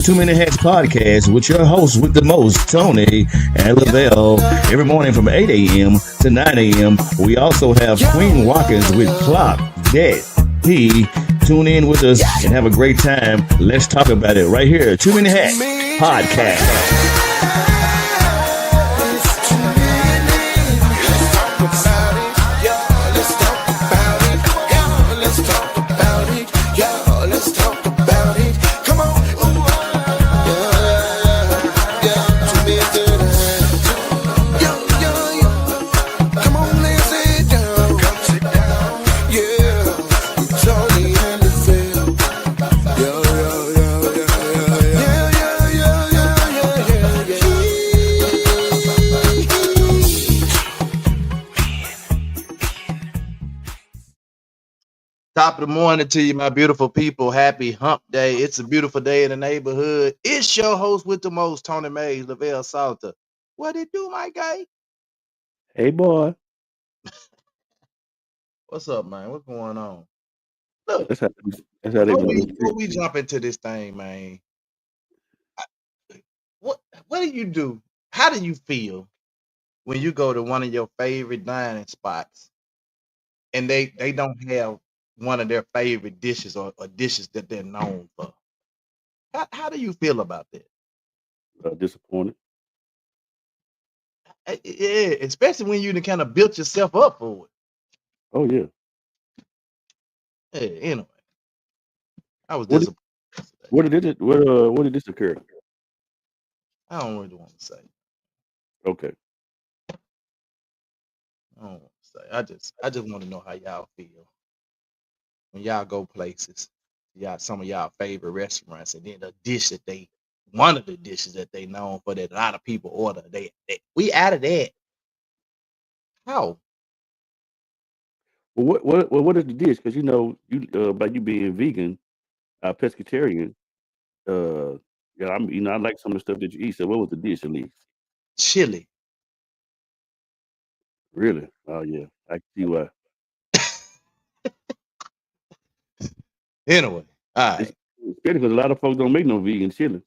Too Many Hats podcast with your hosts with the most, Tony and Lavelle. Every morning from 8 a.m. to 9 a.m. We also have Queen Watkins with Clock That P. Tune in with us and have a great time. Let's talk about it right here. Too Many Hats podcast. Top of the morning to you, my beautiful people. Happy hump day. It's a beautiful day in the neighborhood. It's your host with the most, Tony Mays, Lavelle Salter. What it do, my guy? Hey boy, What's up, man? What's going on? Look, that's how that's how they before gonna we do before it. we jump into this thing, man, what what do you do? How do you feel when you go to one of your favorite dining spots and they don't have one of their favorite dishes or dishes that they're known for? How do you feel about that? Disappointed. Yeah, especially when you kind of built yourself up for it. Oh yeah. Yeah, anyway, I was What did disappointed yesterday. what did this occur? I don't really want to say. Okay. I don't want to say. I just want to know how y'all feel when y'all go places. Y'all some of y'all favorite restaurants, and then the dish that they one of the dishes that they known for that a lot of people order. They we out of that. How? Well, what is the dish? Because you by you being vegan, pescatarian. Uh, yeah, I like some of the stuff that you eat. So what was the dish at least? Chili. Really? Oh yeah, I can see why. Anyway, all It's right. especially because a lot of folks don't make no vegan chili.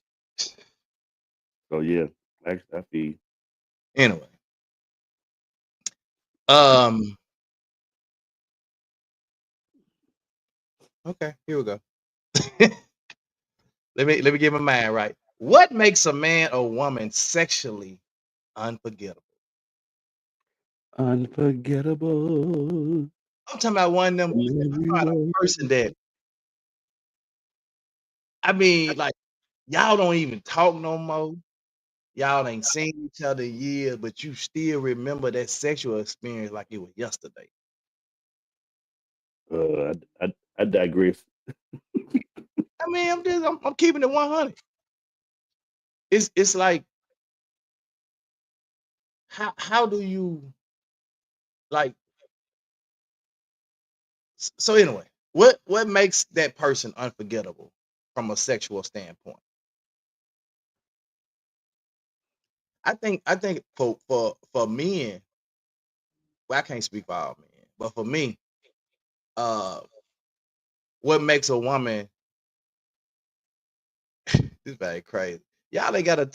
So yeah, I feel. Anyway, um, okay, here we go. Let me get my mind right. What makes a man or woman sexually unforgettable? Unforgettable. I'm talking about one of them. I'm talking about a person that I mean, like y'all don't even talk no more. Y'all ain't seen each other in years, but you still remember that sexual experience like it was yesterday. I digress. I mean, I'm keeping it 100. It's like how do you like so anyway, what makes that person unforgettable from a sexual standpoint? I think for men, well, I can't speak for all men, but for me, uh, what makes a woman this very crazy. Y'all ain't gotta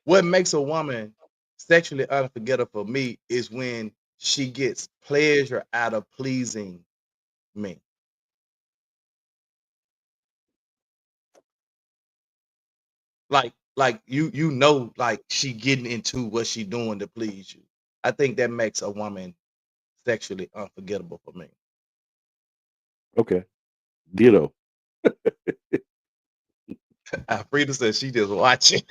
what makes a woman sexually unforgettable for me is when she gets pleasure out of pleasing me. Like like she getting into what she doing to please you. I think that makes a woman sexually unforgettable for me. Okay. Ditto. Frida says she just watching.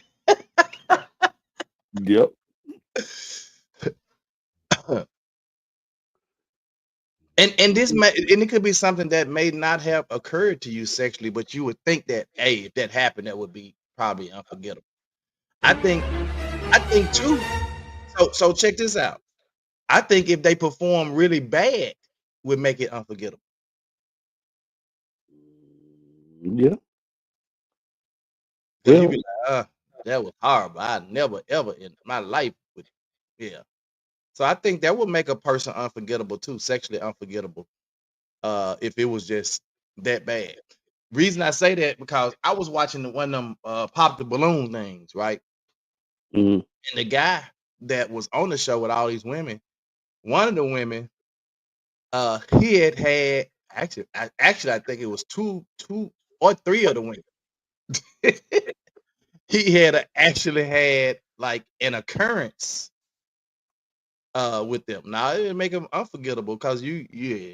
Yep. And this may and it could be something that may not have occurred to you sexually, but you would think that, hey, if that happened, that would be probably unforgettable. I think I think too. So check this out. I think if they perform really bad, would make it unforgettable. Yeah. Because you be Well, like, that was horrible. I never ever in my life would, yeah. So I think that would make a person unforgettable too, sexually unforgettable. If it was just that bad. Reason I say that because I was watching one of them pop the balloon things, right? Hmm. And the guy that was on the show with all these women, one of the women, he had actually I think it was two or three of the women. He had actually had like an occurrence with them. Now it'll make them unforgettable because it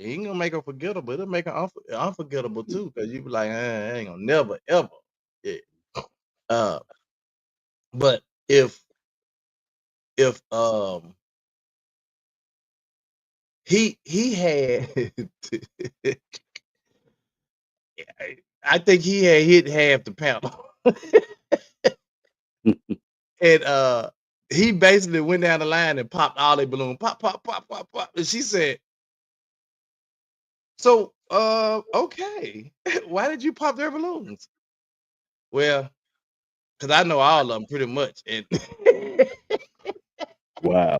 ain't gonna make them forgettable. It'll make them unforgettable too because you be like, I ain't gonna never ever. Yeah. Uh, but if he had, I think he had hit half the panel, and he basically went down the line and popped all the balloon, pop, pop, pop, pop, pop, and she said, "So, okay, why did you pop their balloons?" Well, because I know all of them pretty much, and Wow,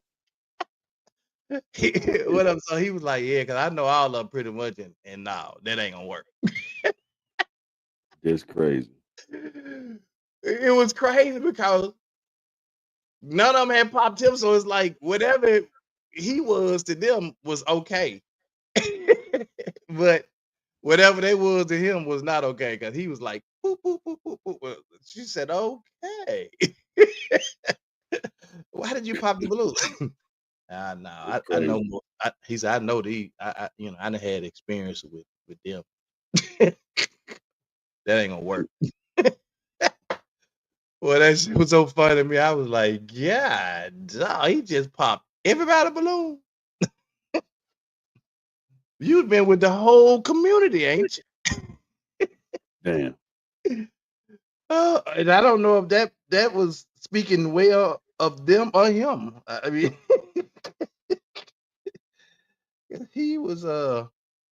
what up? So he was like, "Yeah, because I know all of them pretty much, and no, that ain't gonna work." that's crazy. It was crazy because none of them had popped him, so it's like whatever he was to them was okay, but whatever they was to him was not okay because he was like, "Boop, boop, boop, boop, boop." Well, she said, "Okay, why did you pop the balloon?" No, That's I know crazy. more. He said, "I know I done had experience with them. That ain't gonna work." Well, that shit was so funny to me. I was like, "Yeah, he just popped everybody balloon. You've been with the whole community, ain't Damn. you?" And I don't know if that was speaking well of them or him. I mean, he was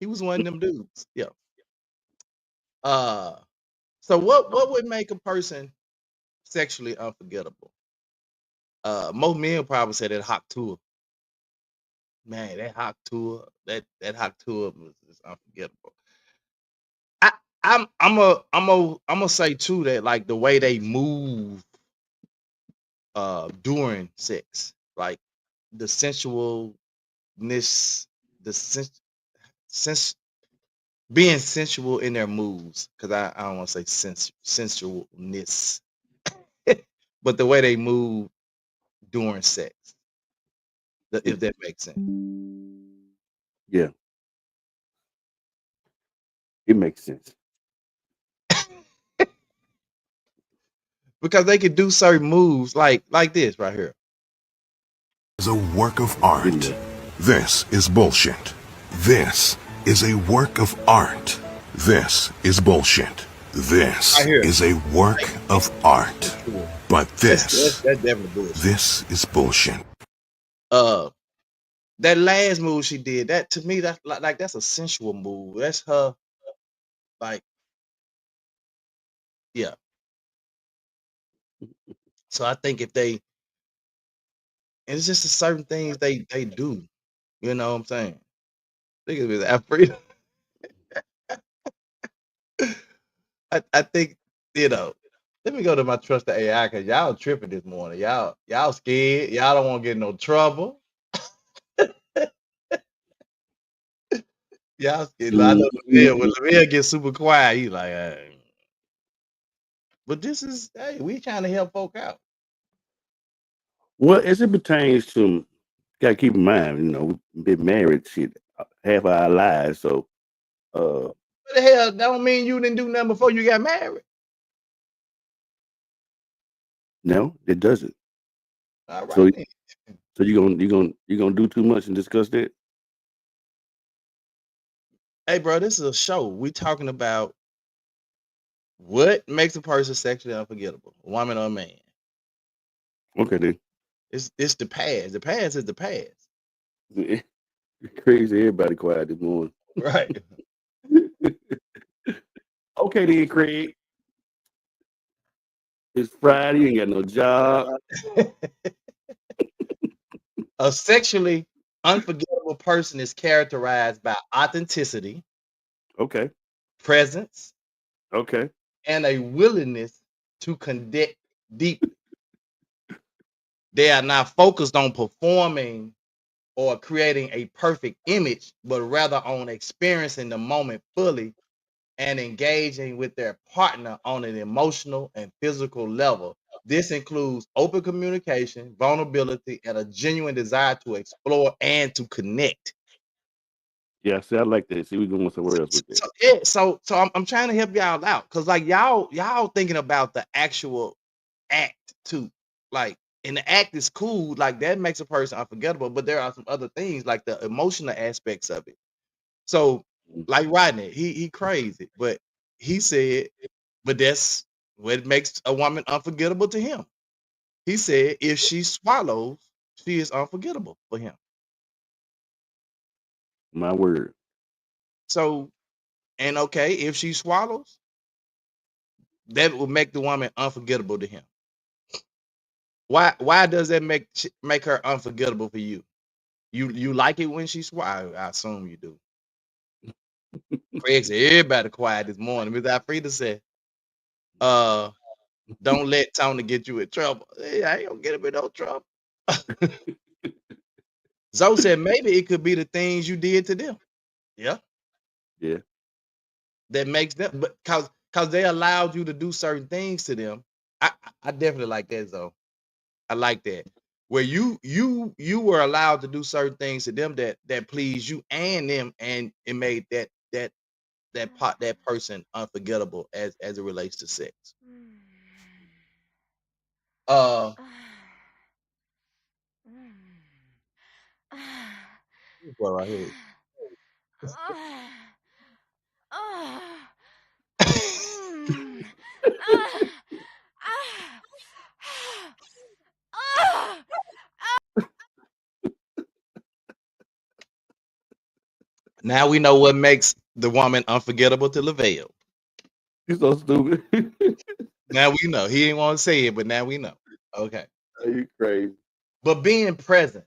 he was one of them dudes. Yeah. Uh, so what would make a person sexually unforgettable? Most men probably say that hot tour. Man, that hot tour, that hot tour is unforgettable. I I'm a say too that like the way they move during sex, like the sensualness, the sens- being sensual in their moves. Because I don't want to say sensualness, but the way they move during sex, Mm. if that makes sense. Yeah, it makes sense. Because they could do certain moves like this right here. Is a work of Getting art. there. This is bullshit. This is a work of art. This is bullshit. Right This here. is a work Like of being art. sensual. But this, That's definitely bullshit. this is bullshit. Uh that last move she did, that to me that's like that's a sensual move. That's her like yeah. So I think if they and it's just the certain things they do. You know what I'm saying? Think of it Alfredo. I think, you know, let me go to my trusted AI because y'all tripping this morning. Y'all scared. Y'all don't want to get in no trouble. Y'all scared. I know Lavelle. When Mhm. Lavelle gets super quiet, he like, but this is hey, we trying to help folk out. Well, as it pertains to, gotta keep in mind, we've been married shit half of our lives, so uh, What the hell? That don't mean you didn't do nothing before you got married. no, it doesn't. All So, right then. so you gonna do too much and discuss that? Hey, bro, this is a show. We talking about what makes a person sexually unforgettable, a woman or a man. Okay, then. It's the past. The past is the past. Crazy, everybody quiet this morning. Right. Okay, then, Craig. It's Friday. You ain't got no job. A sexually unforgettable person is characterized by authenticity, Okay. presence, Okay. and a willingness to connect deeply. They are not focused on performing or creating a perfect image, but rather on experiencing the moment fully and engaging with their partner on an emotional and physical level. This includes open communication, vulnerability, and a genuine desire to explore and to connect. Yeah, see, I like that. See, we going somewhere else with that. So I'm trying to help y'all out because like y'all thinking about the actual act too. Like, and the act is cool, like that makes a person unforgettable, but there are some other things like the emotional aspects of it. So, Mm. like Rodney, he crazy, but he said, but that's what makes a woman unforgettable to him. He said if she swallows, she is unforgettable for him. My word. So, and okay, if she swallows, that will make the woman unforgettable to him. Why does that make her unforgettable for you? You like it when she swallows? I assume you do. Craig said everybody quiet this morning. Miss Alfreda said, uh, don't let Tony get you in trouble. Hey, I ain't gonna get him in no trouble. Zoe said maybe it could be the things you did to them. Yeah, Yeah. that makes them, but cause they allowed you to do certain things to them. I definitely like that, Zoe. I like that. Where you were allowed to do certain things to them that pleased you and them, and it made that person unforgettable as it relates to sex. Uh, this boy right here. Now we know what makes the woman unforgettable to Lavelle. You so stupid. Now we know. He didn't want to say it, but now we know. Okay. Are you crazy? But being present.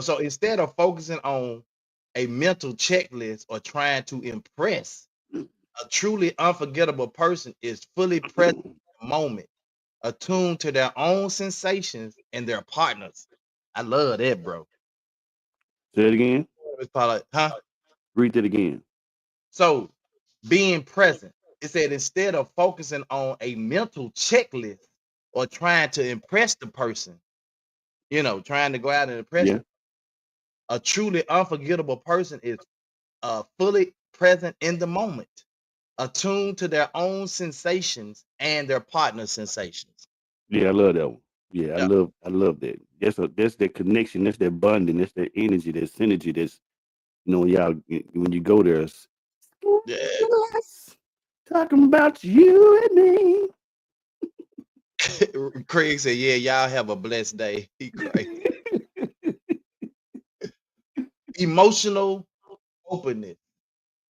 So instead of focusing on a mental checklist or trying to impress, a truly unforgettable person is fully present in the moment, attuned to their own sensations and their partners. I love that, bro. Say it again. It's probably, huh? Read it again. So being present, it said instead of focusing on a mental checklist or trying to impress the person, trying to go out and impress Yeah. them, a truly unforgettable person is fully present in the moment, attuned to their own sensations and their partner's sensations. Yeah, I love that one. Yeah, Yeah. I love that. That's that connection, that's that bonding, that's that energy, that synergy, that's y'all when you go there, Yeah. talking about you and me. Craig said, yeah, y'all have a blessed day. He crazy. Emotional openness.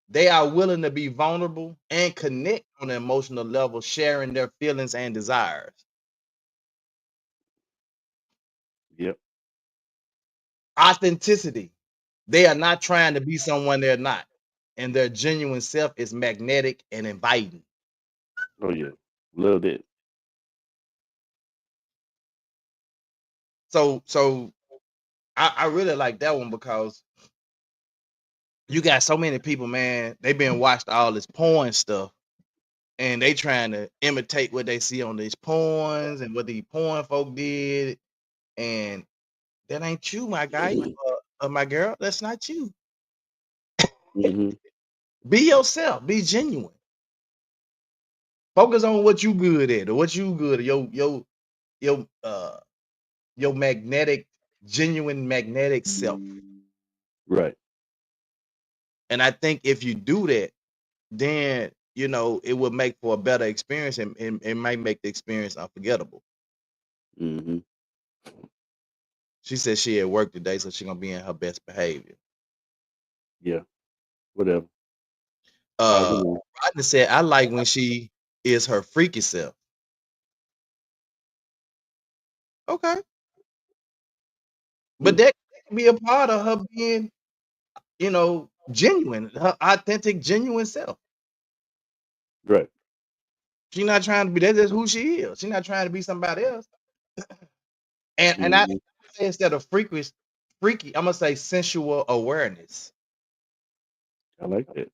They are willing to be vulnerable and connect on an emotional level, sharing their feelings and desires. Yep. Authenticity. They are not trying to be someone they're not, and their genuine self is magnetic and inviting. Oh yeah. Love that. So I really like that one because you got so many people, man. They've been watched all this porn stuff, and they trying to imitate what they see on these porns and what these porn folk did, and that ain't you, my guy, my girl. That's not you. Hmm. Be yourself. Be genuine. Focus on what you good at, or what you good at. Your magnetic, genuine magnetic self. Right. And I think if you do that, then it will make for a better experience, and it might make the experience unforgettable. Hmm. She said she at work today, so she gonna be in her best behavior. Yeah. Whatever. All right, Uh, come on. Rodney said, I like when she is her freaky self. Okay, but Mm. that can be a part of her being, genuine, her authentic, genuine self. Right. She's not trying to be. That's just who she is. She's not trying to be somebody else. And I Mhm. say instead of freaky, I'm gonna say sensual awareness. I like that.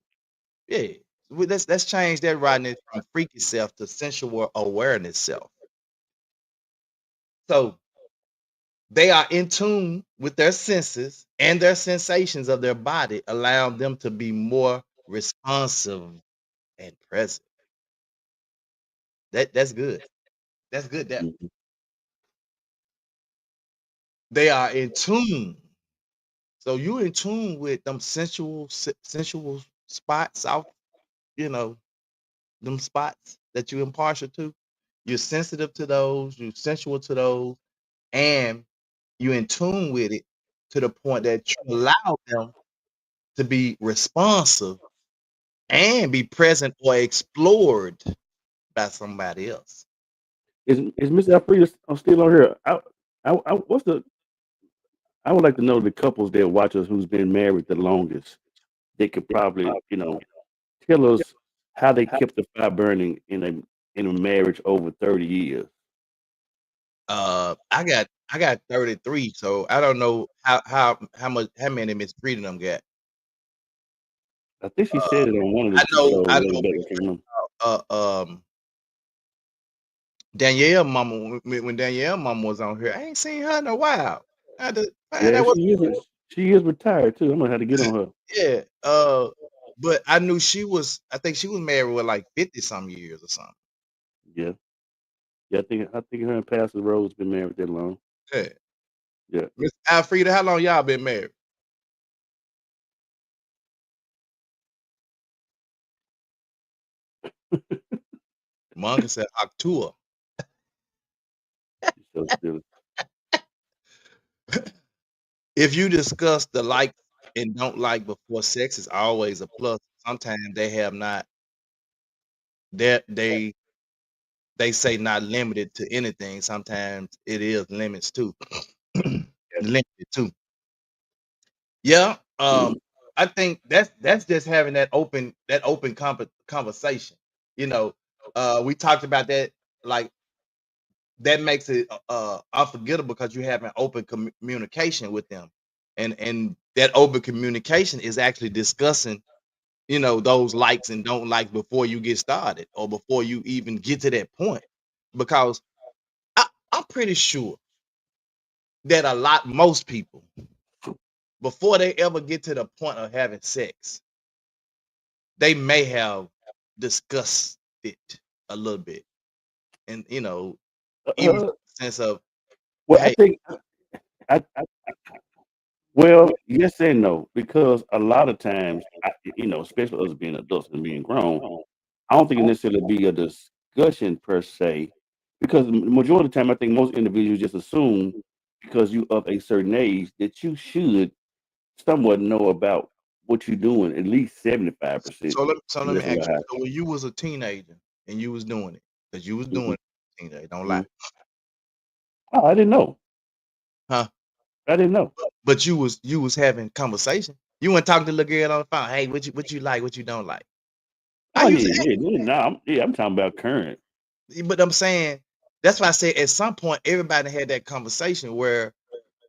Yeah. Let's change that right now from freaky self to sensual awareness self. So they are in tune with their senses and their sensations of their body, allowing them to be more responsive and present. That's good. That's good. That Mhm. they are in tune. So you in tune with them sensual spots out, you know, them spots that you impartial to. You're sensitive to those, you're sensual to those, and you're in tune with it to the point that you allow them to be responsive and be present or explored by somebody else. Is Miss Alfreda still on here? What's the? I would like to know the couples that watch us who's been married the longest. They could probably, tell us how they kept the fire burning in a marriage over 30 years. I got 33, so I don't know how many Miss Freedom them got. I think she Uh, said it on one of the I know shows. I I know look back, I can't remember. Danielle mama when Danielle mama was on here. I ain't seen her in a while. I had to find Yeah, out what she is retired too. I'm gonna have to get on her. yeah. But I knew I think she was married with like 50 some years or something. Yeah, yeah. I think her and Pastor Rose been married that long. Yeah. Yeah. Miss Alfreda, how long y'all been married? Monka said October. She's so silly. If you discuss the like and don't like before sex is always a plus. Sometimes they have not they they say not limited to anything. Sometimes it is limits too. Limited too. Yeah. I think that's just having that open conversation. You know, we talked about that like that makes it unforgettable because you have an open communication with them, and that open communication is actually discussing those likes and don't like before you get started or before you even get to that point, because I'm pretty sure that most people before they ever get to the point of having sex, they may have discussed it a little bit, and even Uh, from the sense of, well, I hey, think I well, yes and no, because a lot of times, especially us being adults and being grown, I don't think it necessarily be a discussion per se, because the majority of the time, I think most individuals just assume because you of a certain age that you should somewhat know about what you're doing, at least 75%. so let me That's ask what I. you. So when you was a teenager and you was doing it, because you was doing Mhm, it, teenager, don't lie, mhm. Oh, I didn't know. huh? I didn't know. But you was having conversation. You weren't talking to the girl on the phone. Hey, what you like, what you don't like. I Oh used yeah, to yeah, yeah. No, I'm talking about current. but I'm saying that's why I said at some point everybody had that conversation where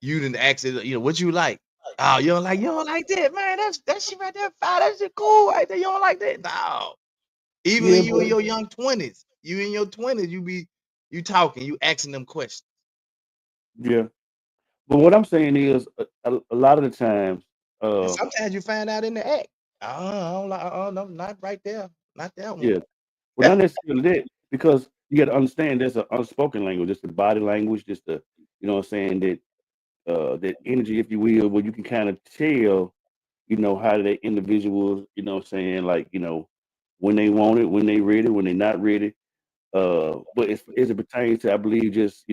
you didn't ask it, what you like. Oh, you don't like that, man. That shit right there, fine. That shit cool right there. You don't like that? No. Even Yeah, when you in but your young 20s, you talking, you asking them questions. yeah. But what I'm saying is, a lot of the times, And uh, sometimes you find out in the act. I don't like, oh no, not right there. Not that one. yeah. Well, not necessarily that, because you got to understand there's an unspoken language, just the body language, just the, what I'm saying, that energy, if you will, where you can kind of tell, how that individuals, what I'm saying, like, when they want it, when they ready, when they're not ready. But as it pertains to, I believe, just,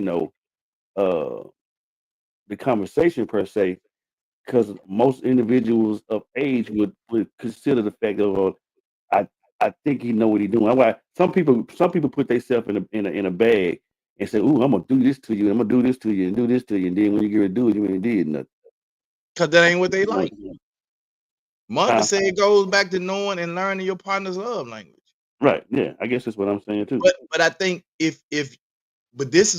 uh, the conversation per se, because most individuals of age would consider the fact of, I I think he know what he doing. Why some people put themselves in a bag and say, "Ooh, I'm gonna do this to you. I'm gonna do this to you and do this to you." And then when you get ready to do it, you ain't did nothing. Cause that ain't what they You know what like. I'm saying? Monica Huh? said it goes back to knowing and learning your partner's love language. Right. Yeah. I guess that's what I'm saying too. But I think if but this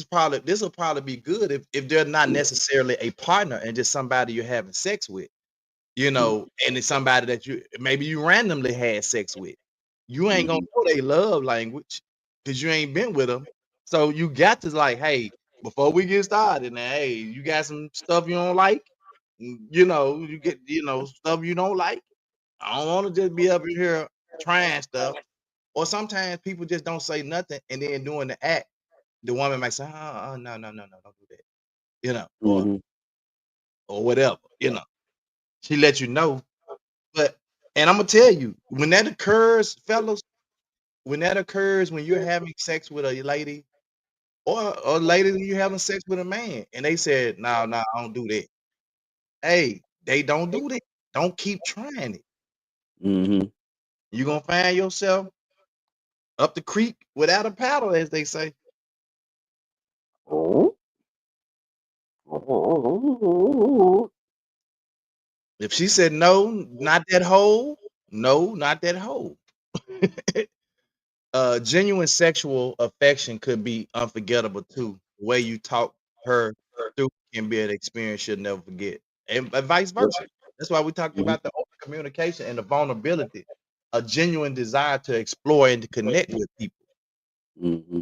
will probably be good if they're not necessarily a partner and just somebody you're having sex with, you know, and it's somebody that you maybe you randomly had sex with. You ain't gonna know they love language because you ain't been with them. So you got to like, hey, before we get started, now, hey, you got some stuff you don't like, you know, you get stuff you don't like. I don't want to just be up in here trying stuff. Or sometimes people just don't say nothing, and then doing the act, the woman might say, "Oh, no, no, no, no, don't do that," you know, Mm-hmm. or whatever, you know. She let you know, but and I'm gonna tell you when that occurs, fellas, when that occurs when you're having sex with a lady or a lady when you're having sex with a man, and they said, "No, no, I don't do that." Hey, they don't do that. Don't keep trying it. Mm-hmm. You're gonna find yourself up the creek without a paddle, as they say. Oh. If she said no, not that hole, no, not that hole. Genuine sexual affection could be unforgettable too. The way you talk her through can be an experience you'll never forget, and vice versa. That's why we talked Mm-hmm. about the open communication and the vulnerability, a genuine desire to explore and to connect with people. Mm-hmm.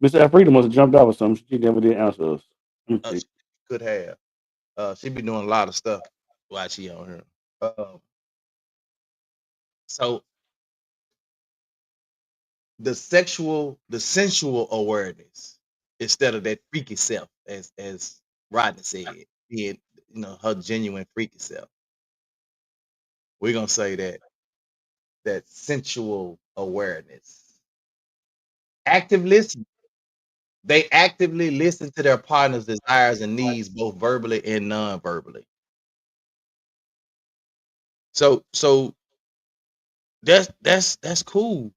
Mr. Afrida must have jumped out or something. She never did answer us. Let me see. She could have. She be doing a lot of stuff while she on here. So the sensual awareness instead of that freaky self, as Rodney said, being her genuine freaky self. We're gonna say that sensual awareness. Active listen. They actively listen to their partner's desires and needs, both verbally and non-verbally. So that's cool.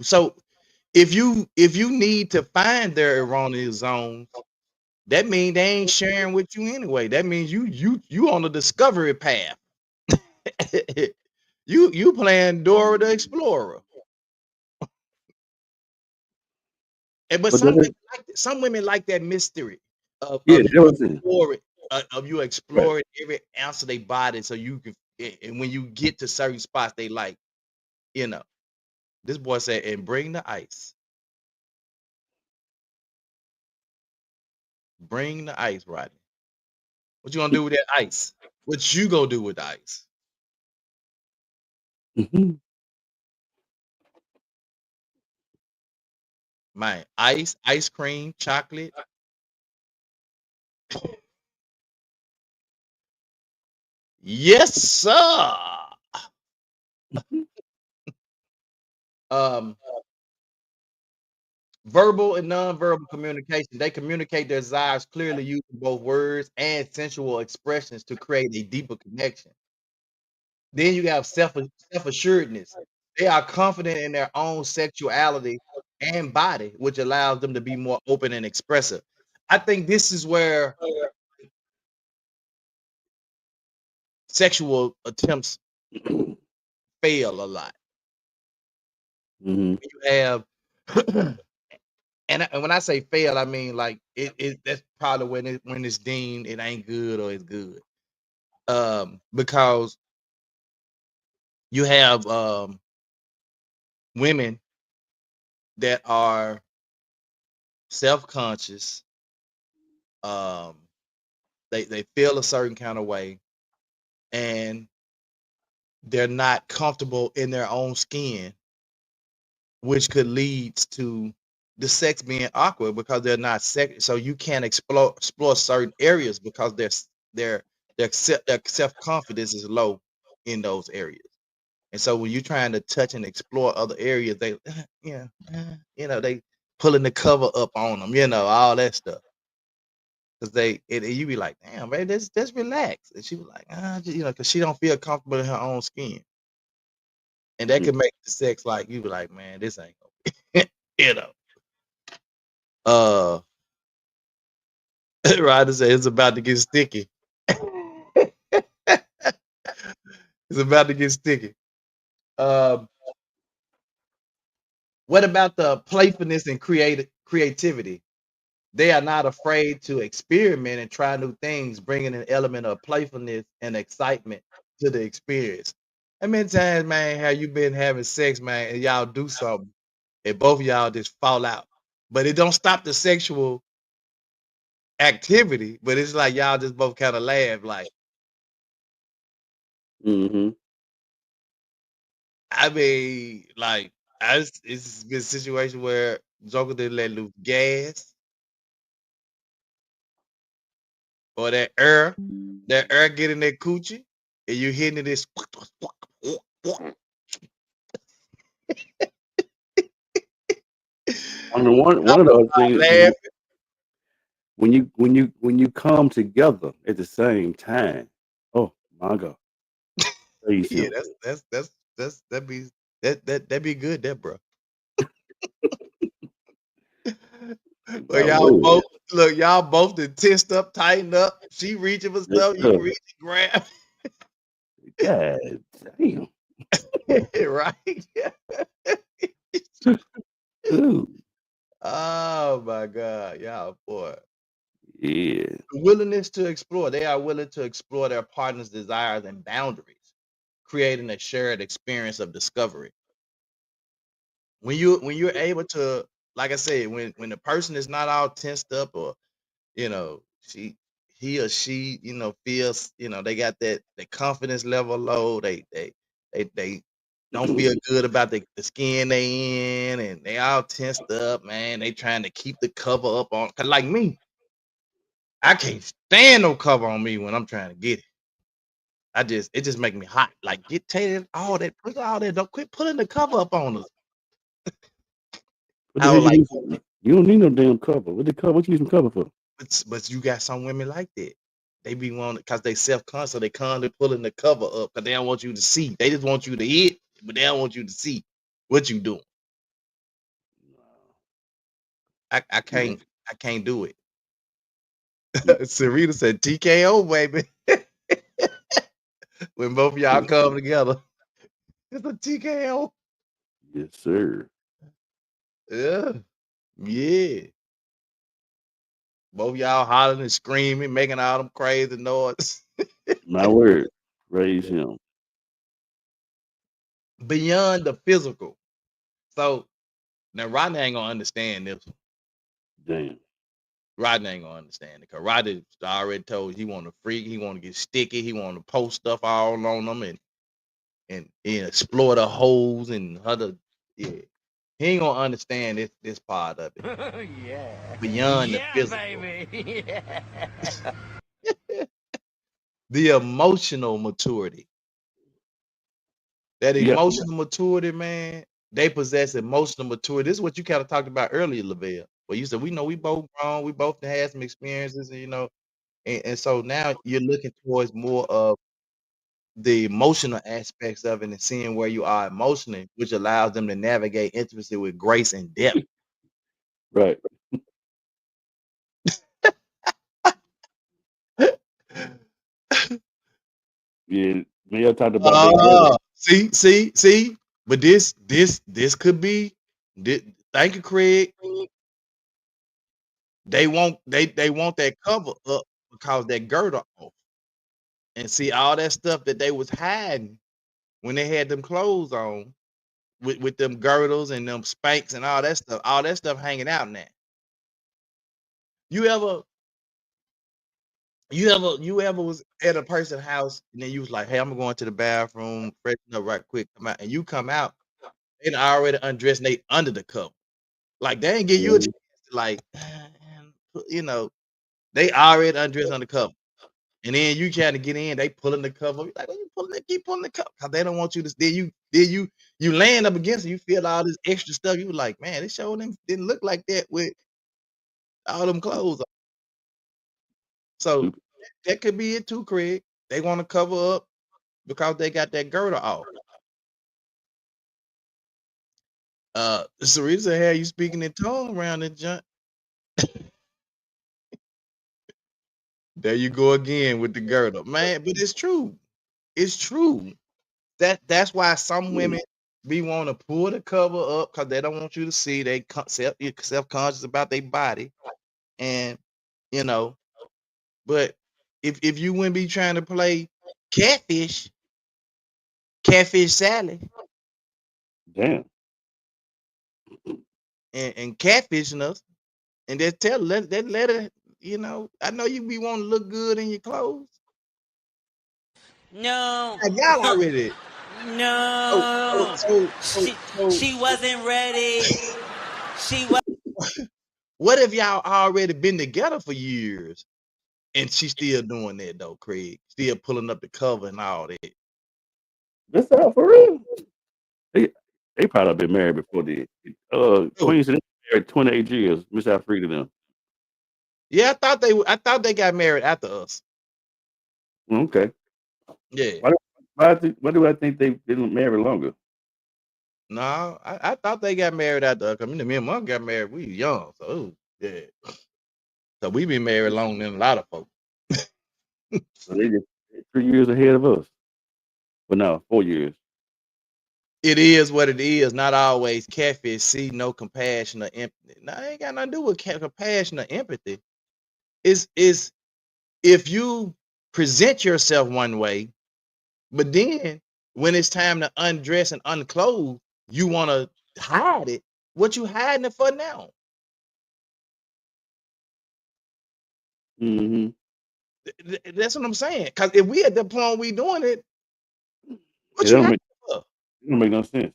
So if you need to find their erroneous zones, that means they ain't sharing with you anyway. That means you on the discovery path. You playing Dora the Explorer. But But does it? some women like that mystery Yeah, of you that was it. exploring Right. every ounce of their body so you can and when you get to certain spots they like, you know. This boy said, and bring the ice. Bring the ice, Rodney. What you gonna do with that ice? What you gonna do with the ice? Mm-hmm. Man, ice cream, chocolate. Yes, sir. Um, verbal and nonverbal communication. They communicate their desires clearly using both words and sensual expressions to create a deeper connection. Then you have self-assuredness. They are confident in their own sexuality and body, which allows them to be more open and expressive. I think this is where sexual attempts fail a lot. Mm-hmm. You have and when I say fail, I mean like that's probably when it's deemed it ain't good or it's good. Because you have women that are self-conscious. Um, they feel a certain kind of way, and they're not comfortable in their own skin, which could lead to the sex being awkward because they're not sex. So you can't explore certain areas because their their self confidence is low in those areas. And so when you're trying to touch and explore other areas, they yeah, they pulling the cover up on them, all that stuff. Cause you be like, damn, man, just relax. And she was like, cause she don't feel comfortable in her own skin. And that could make the sex like you be like, man, this ain't gonna you know. Uh Ryder said it's about to get sticky. It's about to get sticky. Um What about the playfulness and creativity? They are not afraid to experiment and try new things, bringing an element of playfulness and excitement to the experience. How many times, man, have you been having sex, man, and y'all do something, and both of y'all just fall out, but it don't stop the sexual activity, but it's like y'all just both kind of laugh, like, Mm-hmm. I mean, like, it's been a situation where Joker didn't let loose gas or that air get in that coochie, and you hitting it this. One of those things Laugh. when you come together at the same time. Oh my God, praise Yeah, him. that be that be good, that bro. Well, My y'all word. both look, y'all both done tensed up, tightened up. She reaching for Yes, stuff, you sir. reach and grab. God damn. Right? Ooh, Oh my God, y'all boy. yeah. Willingness to explore. They are willing to explore their partner's desires and boundaries, creating a shared experience of discovery. When you're able to, like I said, when the person is not all tensed up, or she he or she, feels, they got that confidence level low, they don't feel good about the skin they in, and they all tensed up, man. They trying to keep the cover up on, 'cause like me, I can't stand no cover on me when I'm trying to get it. It just make me hot. Like, all that, put all that, don't quit putting the cover up on us. What the I hell was you like, need? You don't need no damn cover. What the cover? What you need some cover for? but you got some women like that. They be wanting, because they self-conscious, so they constantly pulling the cover up because they don't want you to see. They just want you to hit, but they don't want you to see what you doing. I No. can't do it. Mm, Sarita said TKO, baby. When both of y'all mm. come together, it's a TKO. Yes, sir. Yeah, yeah. Both y'all hollering and screaming, making all them crazy noise. My word. Praise him. Beyond the physical. So now Rodney ain't gonna understand this. Damn. Rodney ain't gonna understand it, because Rodney already told you he want to freak, he want to get sticky, he want to post stuff all on them, and explore the holes and other. Yeah, he ain't gonna understand this part of it. Yeah. Beyond the Yeah, physical, baby. Yeah. the emotional maturity. That Yeah. emotional maturity, man. They possess emotional maturity. This is what you kind of talked about earlier, Lavelle. Where you said we know we both grown, we both had some experiences, and so now you're looking towards more of the emotional aspects of it and seeing where you are emotionally, which allows them to navigate intimacy with grace and depth. Right. Yeah. Me, y'all talked about that girdle. See. But this could be. This, thank you, Craig. They want that cover up because that girdle off, and see all that stuff that they was hiding when they had them clothes on, with them girdles and them spanks and all that stuff hanging out now. You ever you ever was at a person's house and then you was like, "Hey, I'm going to the bathroom, freshen up right quick, come out," and you come out, they done already undressed and they under the cover. Like, they ain't give you a chance Mhm. to, like, you know, they already undressed under cover. And then you trying to get in, they pulling the cover. You like, "What you pulling it? Keep pulling the cover." 'Cause they don't want you to, then you laying up against it, you feel all this extra stuff. You like, "Man, this show didn't look like that with all them clothes on." So Stupid. that could be it too, Craig. They want to cover up because they got that girdle off. Sarita said, "Hey, you speaking in tongue around that junk." There you go again with the girdle, man. But it's true. It's true. That's why some Yeah. women be want to pull the cover up because they don't want you to see. They self conscious about their body, and you know. But if you wouldn't be trying to play catfish, catfish Sally, Damn. and catfishing us, and just let it. I know you be wanting to look good in your clothes. No. Y'all already. So so No. so so She so. she wasn't ready. She was. What if y'all already been together for years and she's still doing that though, Craig? Still pulling up the cover and all that. This out for real. They they probably been married before the Oh, Queen said they married 28 years. Miss Alfreda them. yeah, I thought they got married after us. Okay. Yeah. Why why do I think they didn't marry longer? No, I thought they got married after us. I mean, me and mom got married. We was young, so yeah. So we been married longer than a lot of folks. So they just 3 years ahead of us. But no, 4 years. It is what it is. Not always catfish. See no compassion or empathy. Now, it ain't got nothing to do with compassion or empathy. Is if you present yourself one way, but then when it's time to undress and unclothe, you want to hide it. What you hiding it for now? Mm-hmm. That's what I'm saying. Because if we at the point we doing it, It what you don't hiding make it for? it don't make no sense.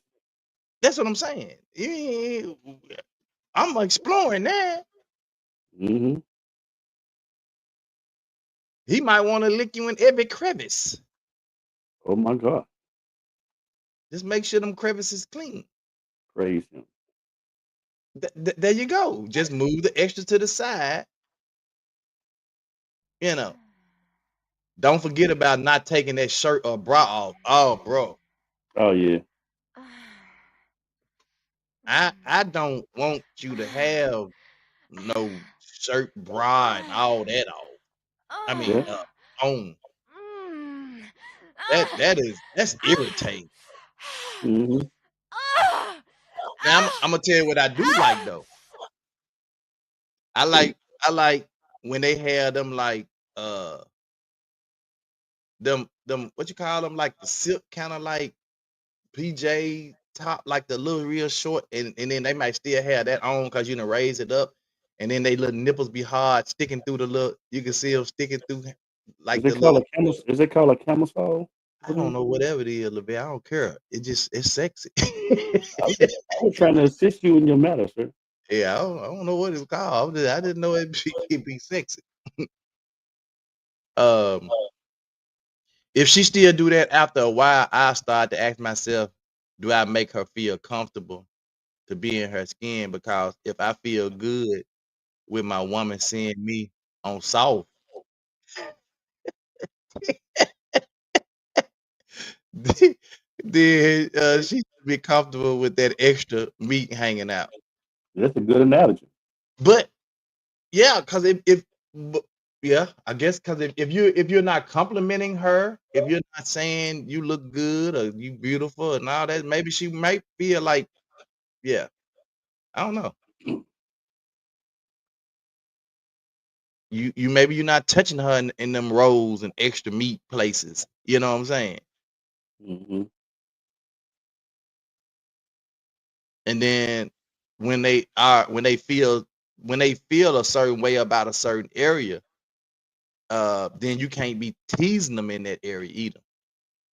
That's what I'm saying. I'm exploring that. Mm-hmm. He might want to lick you in every crevice. Oh my God. Just make sure them crevices clean. Praise him. There you go. Just move the extra to the side. You know. Don't forget about not taking that shirt or bra off. Oh, bro. Oh yeah. I don't want you to have no shirt, bra, and all that off. I Yeah. mean, on that's irritating. Mm-hmm. Now I'm gonna tell you what I do like though. I like I like when they have them like uh them what you call them, like the silk kind of like PJ top, like the little real short, and then they might still have that on because you know raise it up, and then they little nipples be hard sticking through the little. You can see them sticking through Is like it the called little. a camel? Is it called a camisole I for don't them? know whatever it is, Levy. I don't care. It's sexy. I was trying to assist you in your matter, sir. Yeah, I don't know what it's called. I didn't know it be sexy. Um, if she still do that after a while, I start to ask myself, do I make her feel comfortable to be in her skin? Because if I feel good with my woman seeing me on soft, then she should be comfortable with that extra meat hanging out. That's a good analogy. But yeah, because if bu- yeah, I guess because if you're not complimenting her, if you're not saying you look good or you beautiful and all that, maybe she might feel like, yeah, I don't know. You maybe you're not touching her in them rolls and extra meat places. You know what I'm saying? Mm-hmm. And then when they feel a certain way about a certain area, then you can't be teasing them in that area either.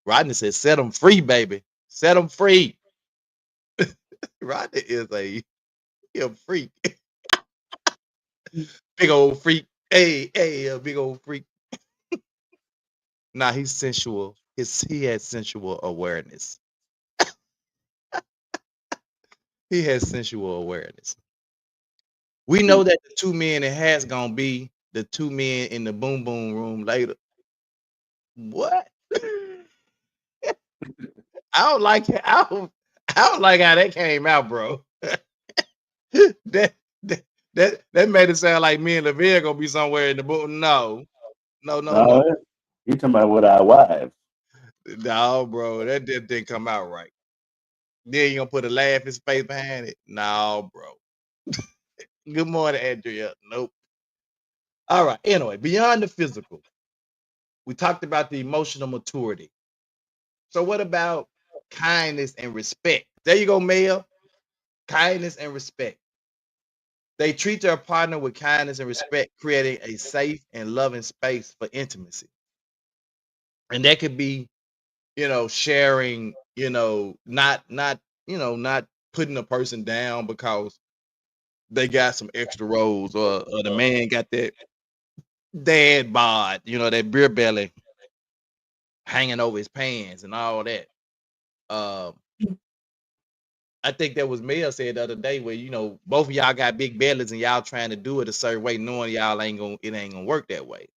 Rodney said, "Set them free, baby. Set them free." Rodney is a freak, big old freak. Hey, a big old freak. Nah, he's sensual. He has sensual awareness. He has sensual awareness. We know that the two men it has gonna be the two men in the boom boom room later. What? I don't like it. I don't like how that came out, bro. that, that made it sound like me and Levere gonna be somewhere in the book. No, no, no, no, No, you talking about with our wives? no, bro. That didn't come out right. Then you gonna put a laughing face behind it? No, bro. Good morning, Andrea. Nope. All right. Anyway, beyond the physical, we talked about the emotional maturity. So what about kindness and respect? There you go, Mel. Kindness and respect. They treat their partner with kindness and respect, creating a safe and loving space for intimacy. And that could be, sharing, not putting a person down because they got some extra rolls, or the man got that dad bod, that beer belly hanging over his pants and all that. Um, I think that was Mel said the other day where both of y'all got big bellies and y'all trying to do it a certain way, knowing y'all it ain't gonna work that way.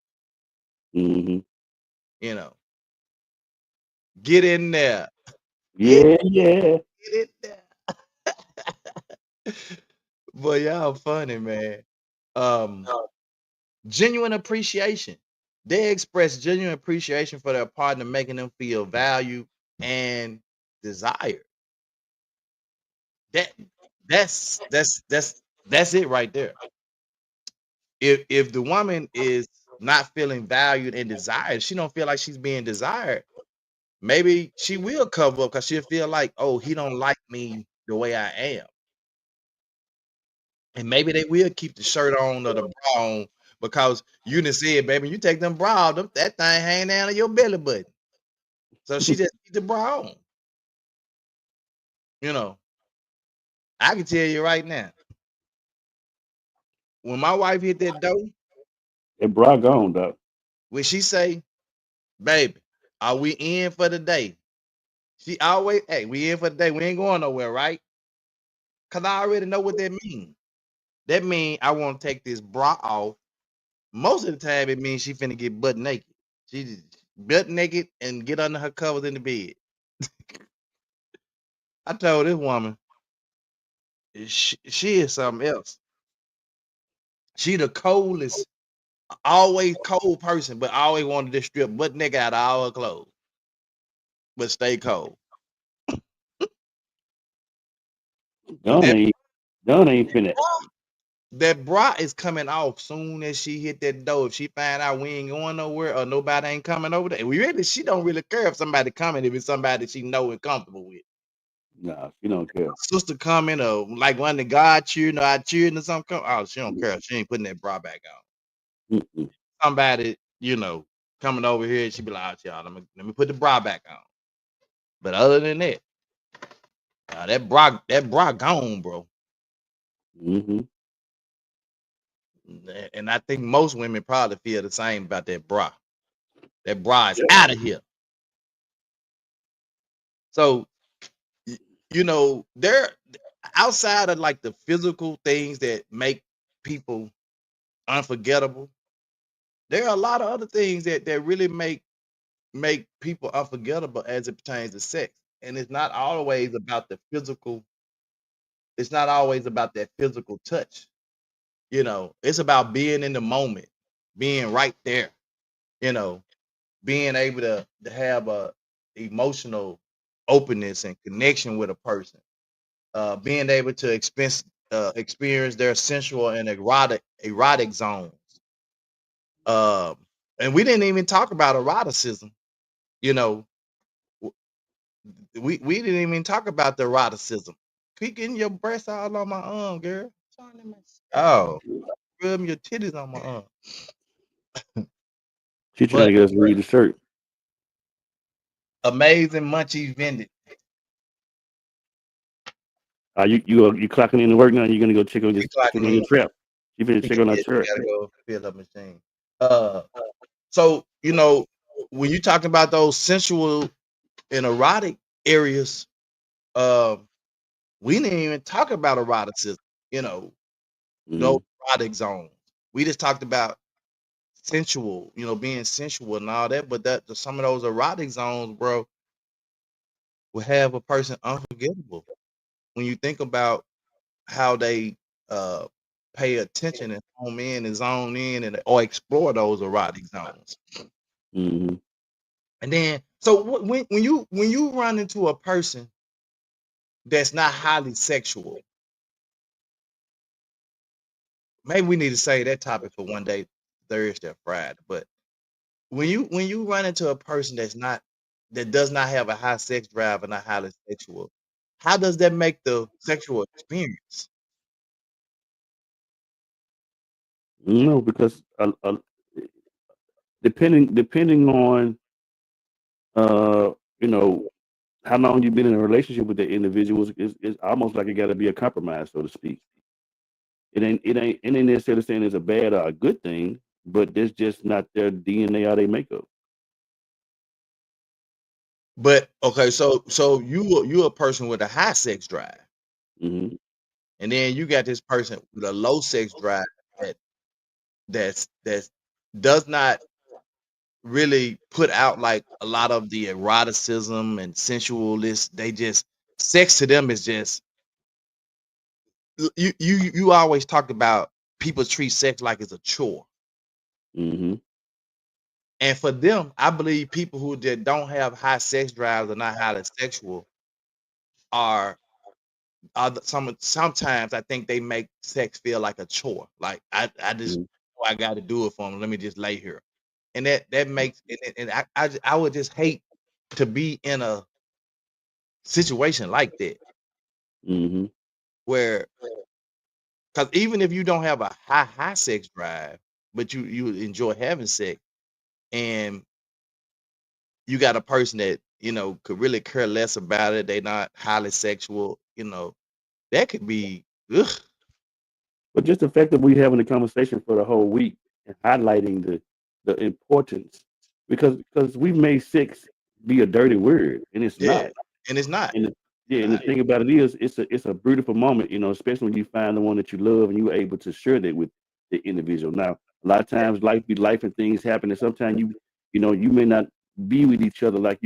Mm-hmm. You know, get in there, get, Yeah. get in there. But y'all funny, man. Um, Genuine appreciation. They express genuine appreciation for their partner, making them feel valued and desired. That that's it right there. If the woman is not feeling valued and desired, she don't feel like she's being desired. Maybe she will cover up because she'll feel like, oh, he don't like me the way I am. And maybe they will keep the shirt on or the bra on because you done said, baby, you take them bra, that thing hang down to your belly button. So she just keep the bra on. You know, I can tell you right now, when my wife hit that door, That bra gone, dog. when she say, baby, are we in for the day? She always, hey, we in for the day. We ain't going nowhere, right? Cause I already know what that means. That means I want to take this bra off. Most of the time, it means she finna get butt naked. She just butt naked and get under her covers in the bed. I told this woman, she is something else. She the coldest, always cold person, but I always wanted to strip butt naked out of all her clothes, but stay cold. But Done ain't finna. that bra is coming off soon as she hit that door. If she find out we ain't going nowhere or nobody ain't coming over there, she don't really care if somebody coming, if it's somebody she know and comfortable with. Nah, she don't care. Sister coming or like one of the God cheering or I cheering or something. Oh, she don't care. She ain't putting that bra back on. Mm-mm. Somebody, coming over here, she be like, oh, y'all, let me put the bra back on. But other than that, that bra gone, bro. Mm-hmm. And I think most women probably feel the same about that bra. That bra is out of here. So, they're outside of like the physical things that make people unforgettable. There are a lot of other things that really make people unforgettable as it pertains to sex. And it's not always about the physical, it's not always about that physical touch. It's about being in the moment, being right there, you know, being able to have a emotional openness and connection with a person, being able to experience their sensual and erotic zones. Um, and we didn't even talk about eroticism. You know, we didn't even talk about the eroticism. Keep getting your breasts all on my arm, girl. Oh, rubbing your titties on my arm. She trying But to get us to read the shirt. amazing munchies vended. You clocking in to work now? You gonna go check on We clocking your in. trap? You finna check on our Yeah, trap. gotta go fill up machine. Uh, so when you talking about those sensual and erotic areas, um, we didn't even talk about eroticism. You know, those Mm. erotic zones. We just talked about sensual. Being sensual and all that. But some of those erotic zones, bro, will have a person unforgettable when you think about how they uh pay attention and home in and zone in and or explore those erotic zones. Mm-hmm. And then so when you run into a person that's not highly sexual. Maybe we need to say that topic for one day, Thursday or Friday. But when you run into a person that does not have a high sex drive and not highly sexual, how does that make the sexual experience? No, because depending on uh you know how long you've been in a relationship with the individuals is almost like it got to be a compromise, so to speak. It ain't necessarily saying it's a bad or a good thing, but that's just not their DNA or their makeup. But okay, so you a person with a high sex drive, Hmm. and then you got this person with a low sex drive that that's does not really put out like a lot of the eroticism and sensualness. They just sex to them is just you always talked about people treat sex like it's a chore. Hmm. And for them, I believe people who just don't have high sex drives or not highly sexual are sometimes I think they make sex feel like a chore. Like I just I got to do it for them. Let me just lay here, and that makes and I would just hate to be in a situation like that Hmm. where because even if you don't have a high sex drive, but you enjoy having sex and you got a person that could really care less about it, they not highly sexual, that could be ugh. But just the fact that we having a conversation for the whole week and highlighting the importance, because we made sex be a dirty word, and it's Yeah, not. and it's not. And yeah, and the thing about it is, it's a beautiful moment, especially when you find the one that you love and you're able to share that with the individual. Now, a lot of times, life and things happen, and sometimes you may not be with each other like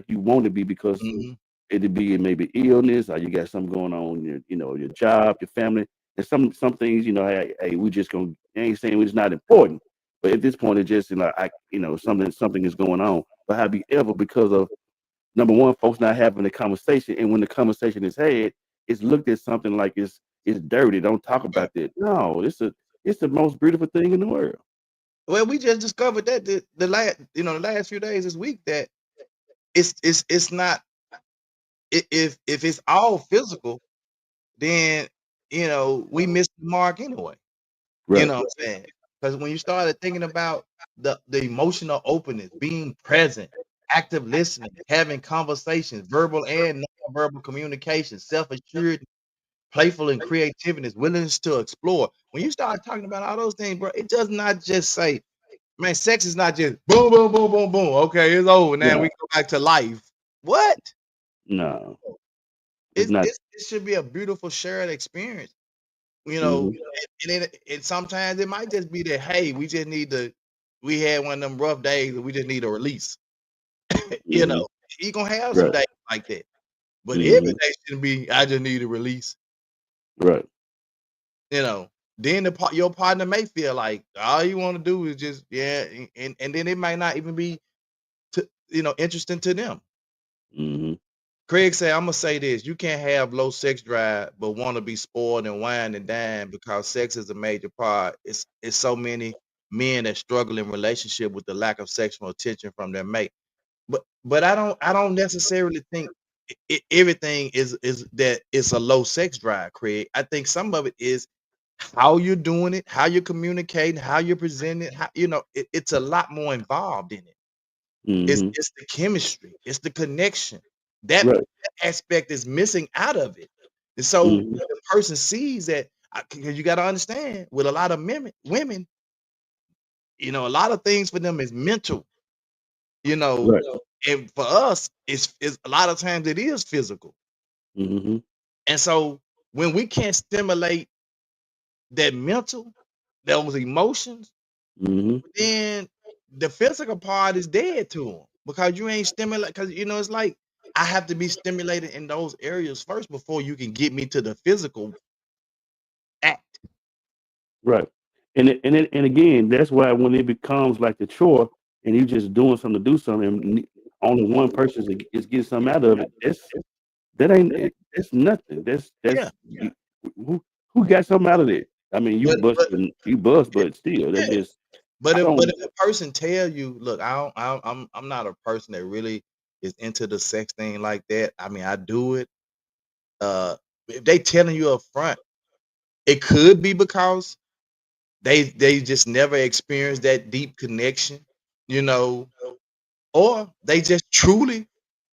you want to be because Mhm. it'd be maybe illness or you got something going on, your job, your family, and some things, hey, we just gonna I ain't saying it's not important, but at this point, it's just something is going on. But however, because of number one, folks not having a conversation, and when the conversation is had, it's looked at something like it's dirty. Don't talk Right. about that. No, it's the most beautiful thing in the world. Well, we just discovered that the last few days this week that it's not if it's all physical, then we missed the mark anyway. You Right. know what I'm saying? Because when you started thinking about the emotional openness, being present, active listening, having conversations, verbal and non-verbal communication, self-assured, playful, and creativity, willingness to explore. When you start talking about all those things, bro, it does not just say, man, sex is not just boom, boom, boom, boom, boom. Okay, it's over. Now we No, go back to life. What? no, it's not. It should be a beautiful shared experience. You know, Hmm. and sometimes it might just be that, hey, we had one of them rough days and we just need a release. you Hmm. know, you gonna have some Right. days like that. But every Hmm. day shouldn't be I just need a release. Right. You know, then your partner may feel like all you want to do is just and then it might not even be interesting to them. Hmm. Craig said, I'm gonna say this: you can't have low sex drive but want to be spoiled and wine and dine because sex is a major part. It's so many men that struggle in relationship with the lack of sexual attention from their mate. But I don't necessarily think everything is that it's a low sex drive, Craig. I think some of it is how you're doing it, how you're communicating, how you're presenting it. It's a lot more involved in it. It's Hmm. it's the chemistry, it's the connection. That Right. aspect is missing out of it. And so when Hmm. the person sees that, because you got to understand, with a lot of women, a lot of things for them is mental, you know, Right. and for us, it's a lot of times it is physical. Hmm. And so when we can't stimulate that mental, those emotions, Hmm. then the physical part is dead to them because you ain't stimulate. Because it's like I have to be stimulated in those areas first before you can get me to the physical act. Right. And again, that's why when it becomes like the chore and you just doing something to do something, and only one person is getting something out of it. That ain't that's nothing. Yeah, Who got something out of it? I mean, but you bust, but still, that yeah. just But I if don't. a person tell you, look, I'm not a person that really is into the sex thing like that. I mean, I do it. If they telling you up front, it could be because they just never experienced that deep connection, you know, or they just truly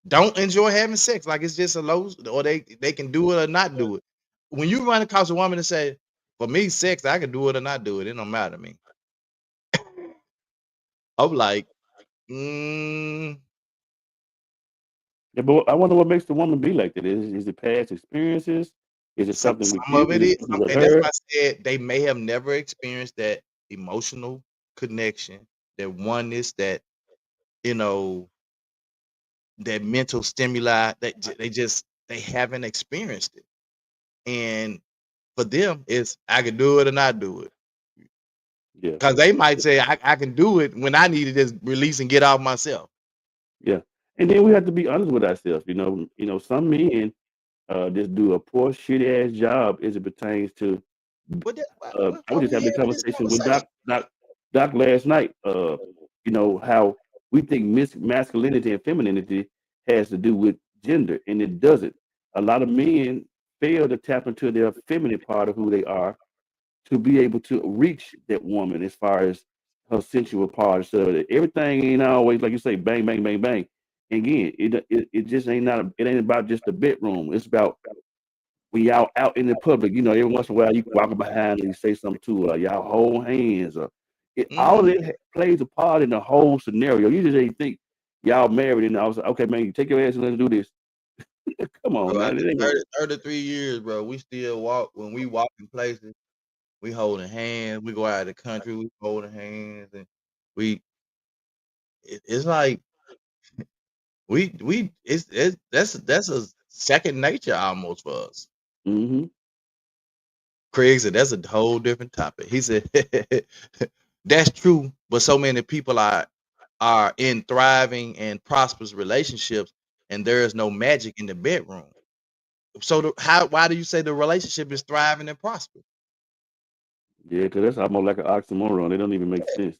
don't enjoy having sex. Like it's just a low, or they can do it or not do it. When you run across a woman and say, "For me, sex, I can do it or not do it. It don't matter to me." I'm like, mm, Yeah, but I wonder what makes the woman be like that. Is it past experiences? Is it something with some you? of it Is it is, something with and that's her? why I said they may have never experienced that emotional connection, that oneness, that you know, that mental stimuli. That they haven't experienced it, and for them, it's I can do it or not do it. Yeah, Because they might say I can do it when I need to just release and get off myself. yeah. And then we have to be honest with ourselves. Some men just do a poor, shitty ass job as it pertains to. What that, I was why just we having a having this conversation with conversation? Doc last night. How we think masculinity and femininity has to do with gender, and it doesn't. A lot of men fail to tap into their feminine part of who they are to be able to reach that woman as far as her sensual part. So that everything ain't always like you say, bang, bang, bang, bang. And again, it just it ain't about just the bedroom. It's about when y'all out in the public, every once in a while you walk behind and you say something to her, y'all hold hands, or all of Mhm. it plays a part in the whole scenario. You just ain't think y'all married and I was like, okay, man, you take your ass and let's do this. Come on, Bro, man. after It ain't gonna, 33 years, bro, we still walk when we walk in places, we holding hands, we go out of the country, we holding hands, and we it's like we it's that's a second nature almost for us. mm-hmm, Craig said that's a whole different topic. He said that's true, but so many people are in thriving and prosperous relationships, and there is no magic in the bedroom. So why do you say the relationship is thriving and prosperous? yeah, because that's almost like an oxymoron. They don't even make sense.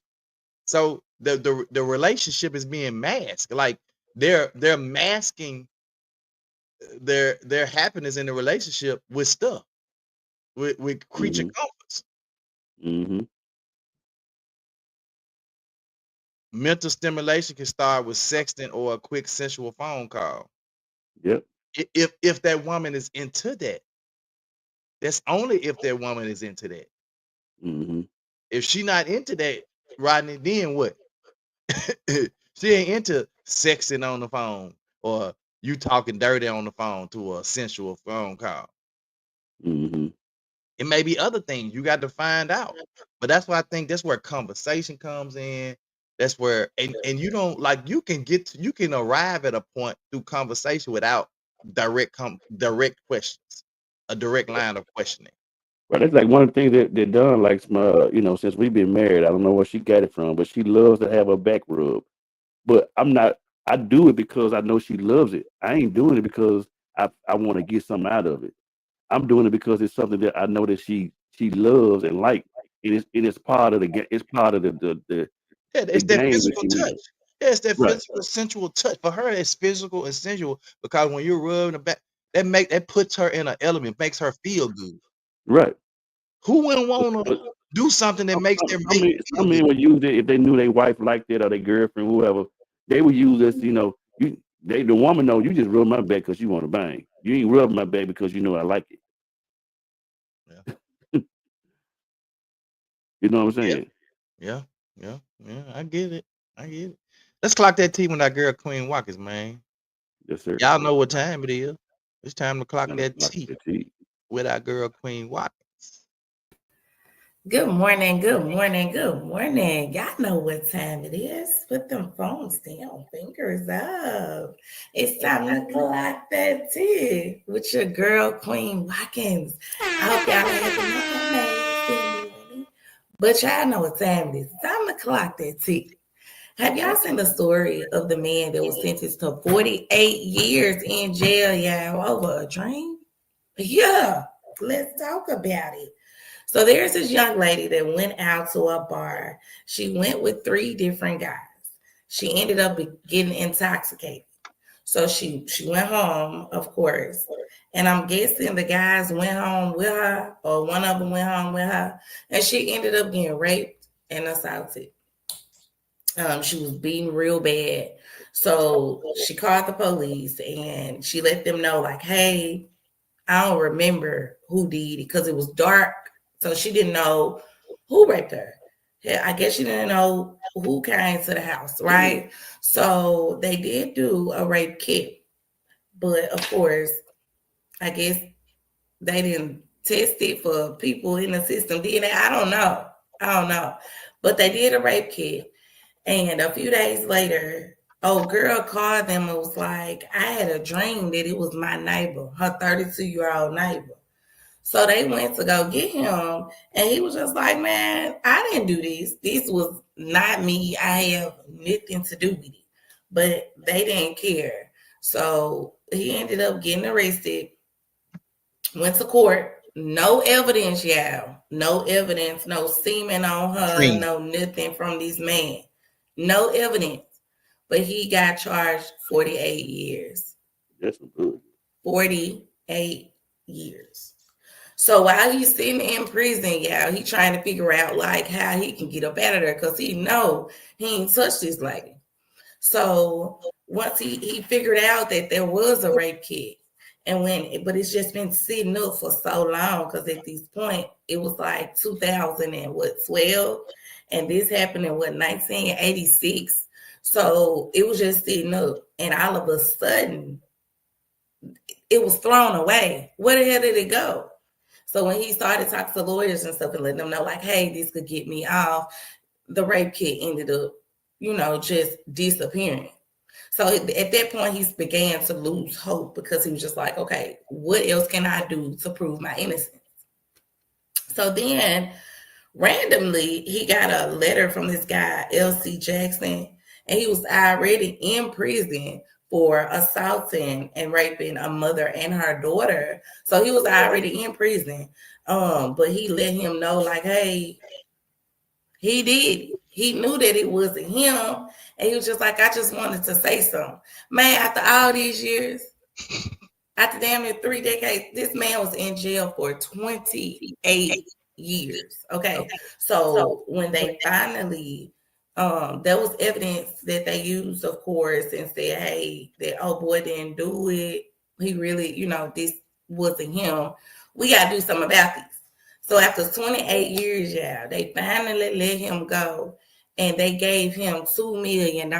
So the relationship is being masked. Like they're masking their happiness in the relationship with stuff, with creature Mm-hmm, comforts. mm-hmm, Mental stimulation can start with sexting or a quick sensual phone call. yep, If that woman is into that, that's only if that woman is into that. mm-hmm, If she not into that, Rodney, then what? She ain't into sexting on the phone or you talking dirty on the phone to a sensual phone call. mm-hmm. It may be other things you got to find out. But that's why I think that's where conversation comes in. That's where and you don't like you can arrive at a point through conversation without direct questions, a direct line of questioning. Right, that's like one of the things that Don likes. Since we've been married, I don't know where she got it from, but she loves to have her back rubbed. But I'm not. I do it because I know she loves it. I ain't doing it because I want to get something out of it. I'm doing it because it's something that I know that she loves and like. It's part of the game. It's part of Yeah, the it's that game that physical she touch. in. Yeah, it's that Right, physical sensual touch. For her, it's physical and sensual because when you're rubbing the back, that puts her in an element, makes her feel good. right. Who wouldn't want to But do something that makes their mate feel some good? men would use it if they knew their wife liked it or their girlfriend, whoever. They would use this. The woman know you just rub my back because you want to bang. You ain't rub my back because you know I like it. Yeah, You know what I'm yeah, saying? yeah, yeah, yeah. I get it. I get it. Let's clock that T with our girl Queen Watkins, man. Yes, sir. Y'all know what time it is. It's time to clock Time to that clock T the tea. with our girl Queen Watkins. Good morning, good morning, good morning. Y'all know what time it is. Put them phones down, fingers up. It's time to clock that tea with your girl, Queen Watkins. I hope y'all are having an amazing morning. But y'all know what time it is. It's time to clock that tea. Have y'all seen the story of the man that was sentenced to 48 years in jail, y'all, over a dream? Yeah, let's talk about it. So there's this young lady that went out to a bar. She went with three different guys. She ended up getting intoxicated. So she went home, of course. And I'm guessing the guys went home with her, or one of them went home with her. And she ended up getting raped and assaulted. She was beaten real bad. So she called the police and she let them know, like, hey, I don't remember who did it because it was dark. So she didn't know who raped her. Yeah, I guess she didn't know who came to the house, right? So they did do a rape kit. But of course, I guess they didn't test it for people in the system, did they? I don't know. I don't know. But they did a rape kit. And a few days later, old girl called them and was like, I had a dream that it was my neighbor, her 32-year-old neighbor. So they went to go get him, and he was just like, man, I didn't do this. This was not me. I have nothing to do with it. But they didn't care. So he ended up getting arrested, went to court. No evidence, y'all. No evidence, no semen on her, Dream. no nothing from this man. No evidence. But he got charged 48 years. That's some good. 48 years. So while he's sitting in prison, y'all, he trying to figure out like how he can get up out of there because he know he ain't touched this lady. So once he figured out that there was a rape kit, and but it's just been sitting up for so long because at this point it was like 2012, and this happened in what 1986. So it was just sitting up, and all of a sudden it was thrown away. Where the hell did it go? So when he started talking to lawyers and stuff and letting them know, like, hey, this could get me off, the rape kit ended up, just disappearing. So at that point, he began to lose hope because he was just like, okay, what else can I do to prove my innocence? So then randomly, he got a letter from this guy, L.C. Jackson, and he was already in prison for assaulting and raping a mother and her daughter. So he was already in prison. But he let him know, like, hey, he did. He knew that it wasn't him. And he was just like, I just wanted to say something. Man, after all these years, after damn near 3 decades, this man was in jail for 28 years. Okay. So when they finally, there was evidence that they used, of course, and said, hey, that old boy didn't do it. He really, this wasn't him. We got to do something about this. So after 28 years, yeah, they finally let him go, and they gave him $2 million.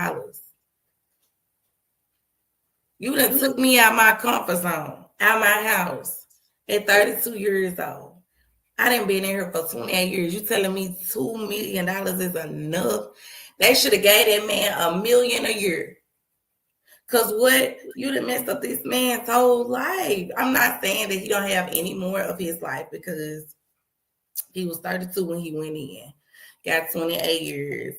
You done took me out my comfort zone, out my house at 32 years old. I done been in here for 28 years. You telling me $2 million is enough? They should have gave that man $1 million a year. Cause what you done messed up this man's whole life. I'm not saying that he don't have any more of his life because he was 32 when he went in. Got 28 years.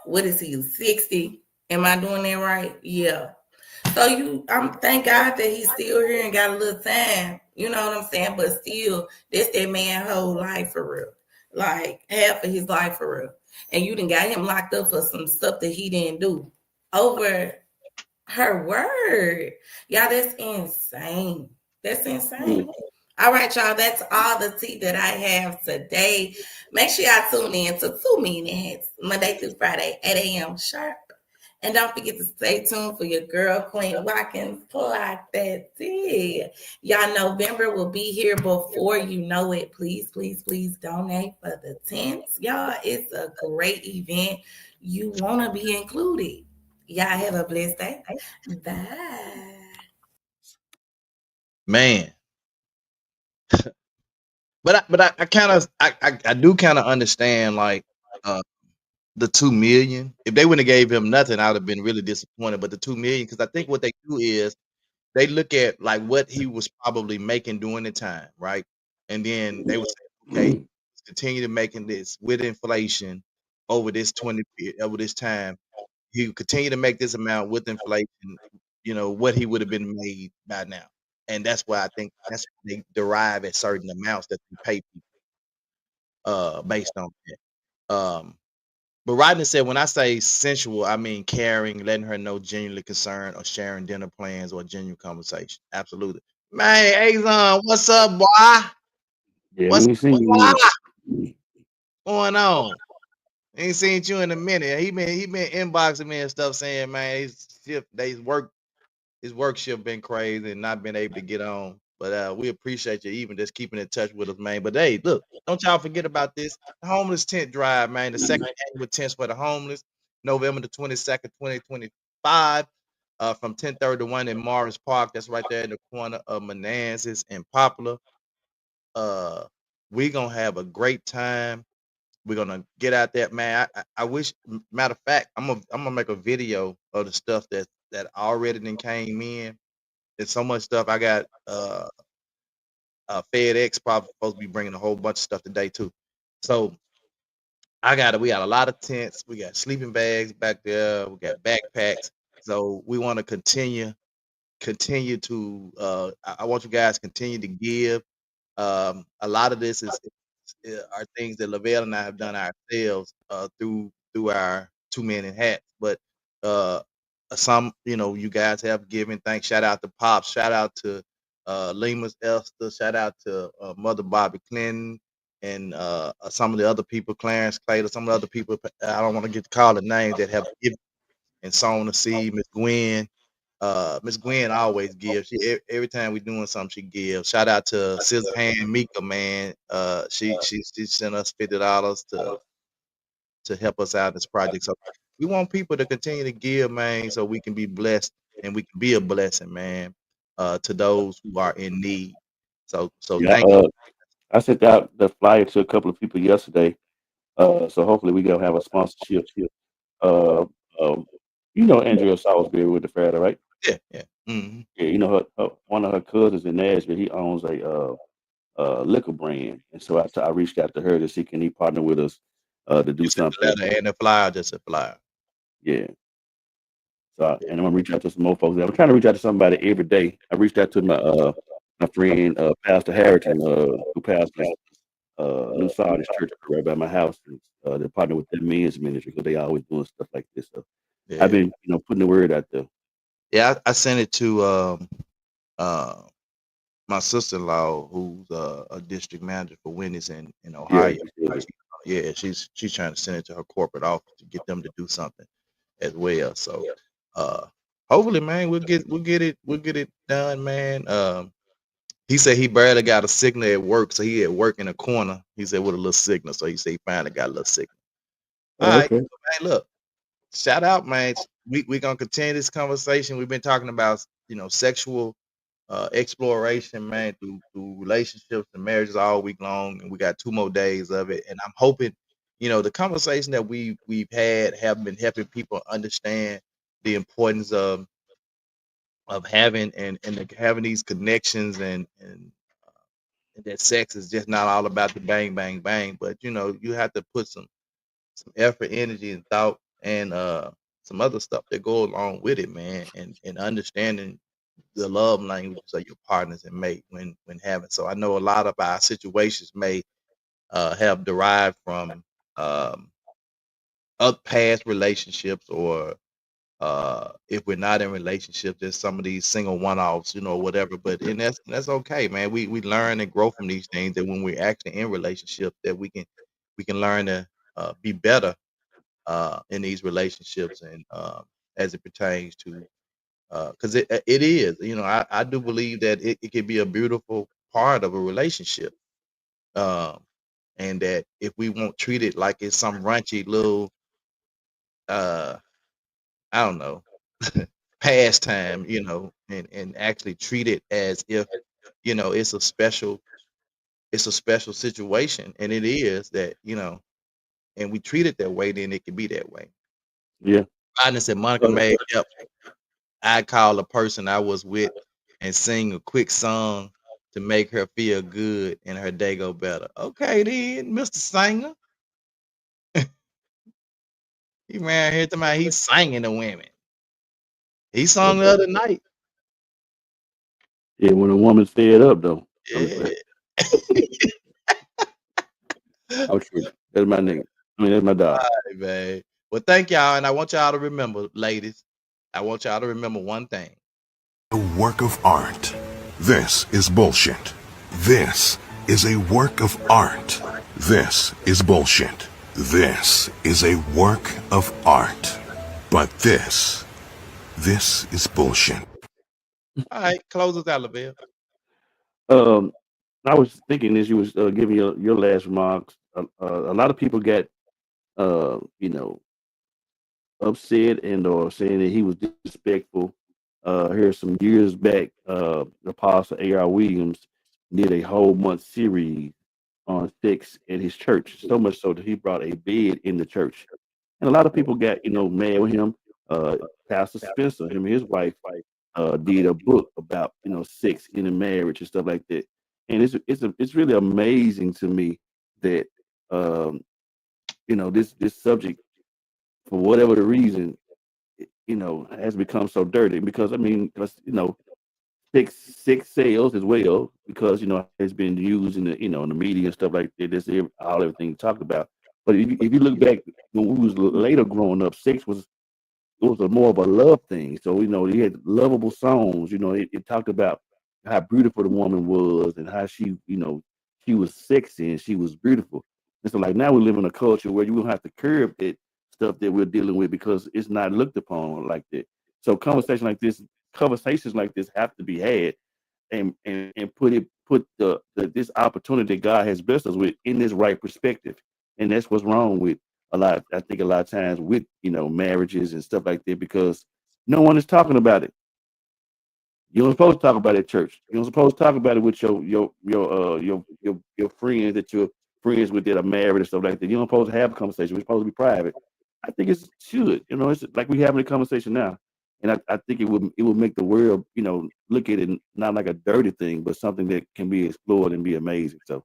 What is he? 60? Am I doing that right? Yeah. So I'm thank God that he's still here and got a little time. You know what I'm saying? But still, that's that man whole life for real. Like half of his life for real. And you done got him locked up for some stuff that he didn't do. Over her word. Y'all, that's insane. That's insane. All right, y'all. That's all the tea that I have today. Make sure y'all tune in to 2 Minutes Monday through Friday, 8 a.m. sharp. And don't forget to stay tuned for your girl, Queen Watkins Clock That Tea. Y'all, November will be here before you know it. Please, please, please donate for the tents. Y'all, it's a great event. You want to be included. Y'all have a blessed day. Bye. Man. But I kind of I do kind of understand like uh the 2 million. If they wouldn't have gave him nothing, I would have been really disappointed. But the 2 million, because I think what they do is they look at like what he was probably making during the time, right? And then they would say, okay, let's continue to making this with inflation over this 20 over this time. he would continue to make this amount with inflation, what he would have been made by now. And that's why I think that's why they derive at certain amounts that they pay people based on that. But Rodney said, when I say sensual, I mean caring, letting her know genuinely concerned, or sharing dinner plans or genuine conversation. Absolutely. Man, Azon, what's up, boy? Yeah, we What's ain't seen you in a minute. going on? Ain't seen you in a minute. He been inboxing me and stuff saying, man, his work shift been crazy and not been able to get on. But we appreciate you even just keeping in touch with us, man. But hey, look, don't y'all forget about this. The homeless tent drive, man. The second annual tents for the homeless, November the 22nd, 2025. From 10:30 to 1 in Morris Park. That's right there in the corner of Manassas and Poplar. Uh we gonna have a great time. We're gonna get out there, man. I wish, matter of fact, I'm gonna make a video of the stuff that already then came in. There's so much stuff. I got FedEx probably supposed to be bringing a whole bunch of stuff today too. So we got a lot of tents. We got sleeping bags back there. We got backpacks. So we want to continue to. I want you guys to continue to give. A lot of this are things that Lavelle and I have done ourselves through our two men in hats. But uh, some, you guys have given. Thanks. Shout out to Pops. Shout out to Lima's Esther. Shout out to Mother Bobby Clinton and some of the other people, Clarence Clay, some of the other people. I don't want to get to call the names that have given and sown the seed. Miss Gwen. Miss Gwen always gives. Every time we doing something, she gives. Shout out to Scissor Hand Mika, man. She sent us $50 to help us out in this project. So we want people to continue to give, man, so we can be blessed and we can be a blessing, man, to those who are in need. So Yeah, thank you. I sent out the flyer to a couple of people yesterday. So hopefully we gonna have a sponsorship. Uh, um, Andrea Salisbury with the Ferret, right? Yeah, yeah. Hmm. Yeah, one of her cousins in Nashville. He owns a liquor brand, and so I reached out to her to see can he partner with us to do You sent the something. letter and the flyer, just a flyer. Yeah. And I'm gonna reach out to some more folks. I'm trying to reach out to somebody every day. I reached out to my friend Pastor Harrington, who pastors New Sardis Church right by my house. And, they partner with their men's ministry because they always doing stuff like this. So I've Yeah, been putting the word out there. yeah. I sent it to uh my sister-in-law, who's a district manager for Wendy's in Yeah, Ohio. you said it. Yeah, she's trying to send it to her corporate office to get them to do something as well. So uh hopefully, man, we'll get it done, man. He said he barely got a signal at work, so he at work in a corner. He said with a little signal. So he said he finally got a little signal. All Oh, right, okay. man, look, shout out, man. We gonna continue this conversation. We've been talking about sexual exploration, man, through relationships and marriages all week long, and we got 2 more days of it. And I'm hoping, the conversation that we've had have been helping people understand the importance of having and having these connections and that sex is just not all about the bang bang bang, but you have to put some effort, energy, and thought, and some other stuff that go along with it, man, and understanding the love languages of your partners and mate when having. So I know a lot of our situations may have derived from um, past relationships, or if we're not in relationships, there's some of these single one-offs, whatever. But and that's okay, man. We learn and grow from these things. That when we're actually in relationships, that we can learn to be better in these relationships, and as it pertains to because it is, I do believe that it can be a beautiful part of a relationship, um, and that if we won't treat it like it's some raunchy little uh, I don't know pastime, and actually treat it as if it's a special situation, and it is that, and we treat it that way, then it can be that way. Yeah. Rodney said Monica made up. I call a person I was with and sing a quick song to make her feel good and her day go better. Okay then, Mr. Singer. He ran here to my. He's singing to women. He sung the other night. Yeah, when a woman's fed up though. I'm just Yeah. I'm tripping. That's my nigga. I mean, that's my dog. All right, man. Well, thank y'all, and I want y'all to remember, ladies. I want y'all to remember one thing. A work of art. This is bullshit. This is a work of art. This is bullshit. This is a work of art. But this is bullshit. All right, close us out, LaBelle. I was thinking as you was giving your last remarks, a lot of people get you know, upset and or saying that he was disrespectful. Here some years back, Apostle A.R. Williams did a whole month series on sex at his church, so much so that he brought a bed in the church. And a lot of people got, mad with him. Pastor Spencer, him and his wife, did a book about, sex in a marriage and stuff like that. And it's really amazing to me that this subject, for whatever the reason, has become so dirty. Because I mean, sex sales as well, because it's been used in the media and stuff like that. That's everything you talked about. But if you look back when we was later growing up, sex was it was more of a love thing. So you had lovable songs. It talked about how beautiful the woman was and how she was sexy and she was beautiful. And so like now we live in a culture where you don't have to curb that stuff that we're dealing with because it's not looked upon like that. So conversations like this have to be had and put this opportunity that God has blessed us with in this right perspective. And that's what's wrong with I think a lot of times with marriages and stuff like that, because no one is talking about it. You don't supposed to talk about it at church. You don't supposed to talk about it with your friends that you're friends with that are married and stuff like that. You don't supposed to have a conversation. It's supposed to be private. I think it should. It's like we having a conversation now. And I think it would make the world, look at it not like a dirty thing, but something that can be explored and be amazing. So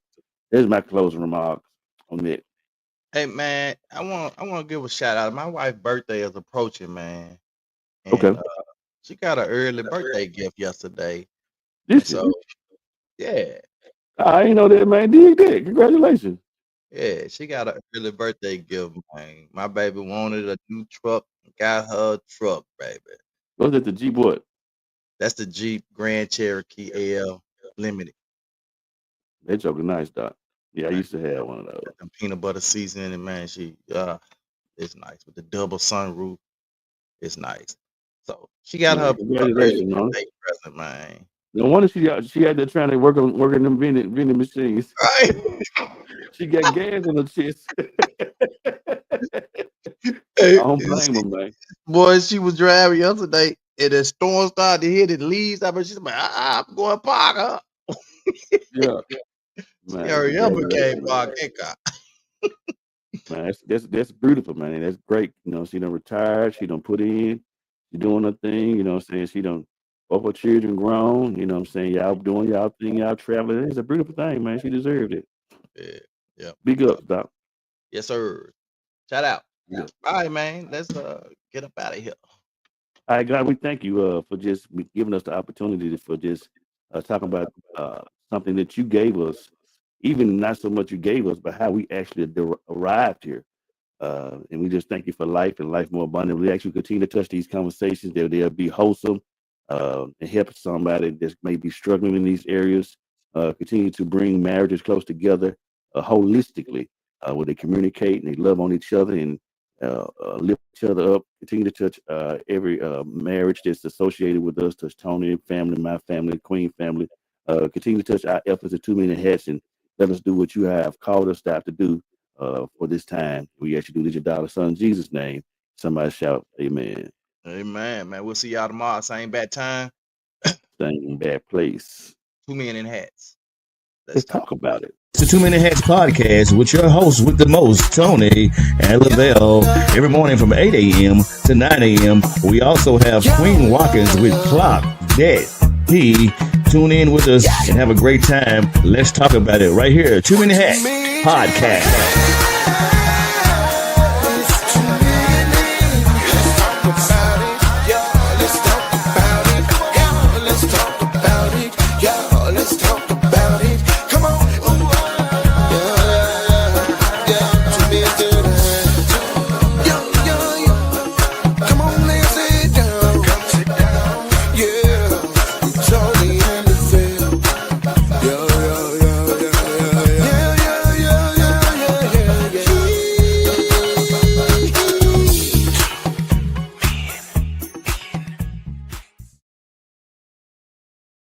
there's my closing remarks on that. Hey man, I want to give a shout out. My wife's birthday is approaching, man, Okay. and she got an early birthday gift yesterday. And This so yeah, I ain't know that, man. Dig that. Congratulations. yeah, she got an early birthday gift, man. My baby wanted a new truck, got her a truck, baby. Was it the Jeep what? That's the Jeep Grand Cherokee L Limited. That joke is nice, Doc. Yeah, I Man, used to have one of those. the peanut butter seasoning, man. It's nice with the double sunroof. It's nice. So she got her early Congratulations, man. birthday present, man. No wonder she had to trying to working them vending machines. Right. She got gas in her chest. Hey, I don't blame her, man. boy, she was driving yesterday, and the storm started to hit. It leaves. I mean, she's like, I'm going to park up. Yeah, She man. hurry up and came Congratulations, park man. that car. Man, that's beautiful, man. That's great. She done retired. She done put in. She doing her thing. I'm saying? She done both her children grown. I'm saying? Y'all doing y'all thing. Y'all traveling. It's a beautiful thing, man. She deserved it. Yeah, yeah. Big up, Doc. Yes, sir. Shout out. Yeah. All right, man. Let's get up out of here. All right, God, we thank you for just giving us the opportunity for just talking about something that you gave us, even not so much you gave us, but how we actually arrived here. And we just thank you for life and life more abundant. We actually continue to touch these conversations that they'll be wholesome and help somebody that may be struggling in these areas. Continue to bring marriages close together holistically, where they communicate and they love on each other and lift each other up. Continue to touch every marriage that's associated with us. Touch Tony family, my family, Queen family. Continue to touch our efforts at Too Many Hats and let us do what you have called us to do for this time. We actually do this in your daughter's son Jesus' name. Somebody shout, Amen. Amen, man. We'll see y'all tomorrow. Same bad time. Same bad place. 2 Men in Hats. Let's talk about it. It's the 2 Minute Hats podcast with your host with the most, Tony and LaBelle. Every morning from 8 a.m. to 9 a.m. We also have Queen Watkins with Clock Dead P. Tune in with us and have a great time. Let's talk about it right here. 2 Minute Hats podcast.